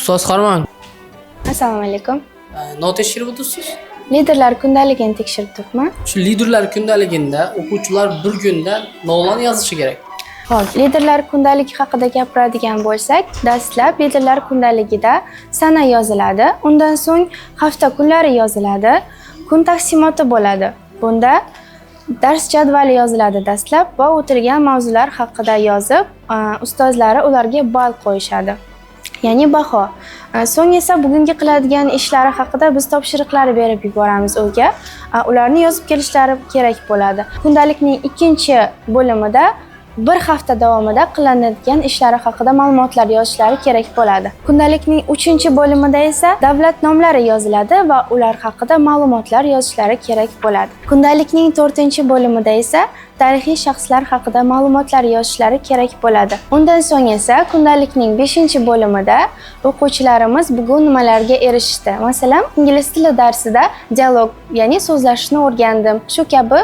Ustoz Farmon, Assalomu alaykum. nima tekshirib o'tirsiz? Liderlar kundaligini tekshirib turibman. Shu liderlar kundaligida o'quvchilar bir kunda nolani yozishi kerak. Xo'p, liderlar kundaligi haqida gapiradigan bo'lsak, dastlab liderlar kundaligida sana yoziladi, undan so'ng hafta kunlari yoziladi, kun taqsimoti bo'ladi. Bunda dars jadvali yoziladi dastlab va o'tilgan mavzular haqida yozib, ustozlari ularga ball qo'yishadi. Ya'ni baho. So'ng esa bugungi qiladigan ishlari haqida biz topshiriqlar berib yuboramiz o'ga. Ularni yozib kelishlari kerak bo'ladi. Kundalikning ikkinchi bo'limida bir hafta davomida qilinadigan ishlari haqida ma'lumotlar yozishlari kerak bo'ladi. Kundalikning 3-bo'limida esa davlat nomlari yoziladi va ular haqida ma'lumotlar yozishlari kerak bo'ladi. Kundalikning 4-bo'limida esa tarixiy shaxslar haqida ma'lumotlar yozishlari kerak bo'ladi. Undan so'ng esa kundalikning 5-bo'limida o'quvchilarimiz bugun nimalarga erishdi? Masalan, ingliz tili darsida dialog, ya'ni so'zlashishni o'rgandim. Shu kabi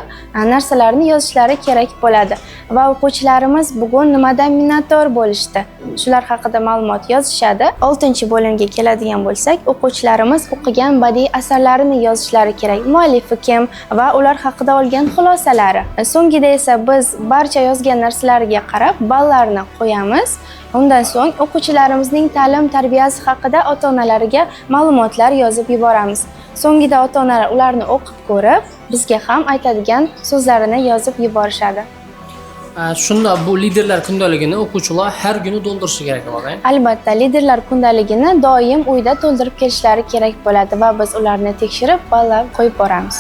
narsalarni yozishlari kerak bo'ladi. Va o'quvchilarimiz bugun nimadan minnatdor bo'lishdi? Shular haqida ma'lumot yozishadi. 6-bo'limga keladigan bo'lsak, o'quvchilarimiz o'qigan badiiy asarlarini yozishlari kerak. Muallifi kim va ular haqida olgan xulosalari. So'ngida esa biz barcha yozgan narsalariga qarab ballarni qo'yamiz. Undan so'ng o'quvchilarimizning ta'lim-tarbiyasi haqida ota-onalariga ma'lumotlar yozib yuboramiz. So'ngida ota-onalar ularni o'qib ko'rib, bizga ham aytadigan so'zlarini yozib yuborishadi. Shunda bu liderlar kundaligini o'quvchilar har kuni to'ldirishi kerak bo'ladi. Albatta, liderlar kundaligini doim uyda to'ldirib kelishlari kerak bo'ladi va biz ularni tekshirib, ballab qo'yib boramiz.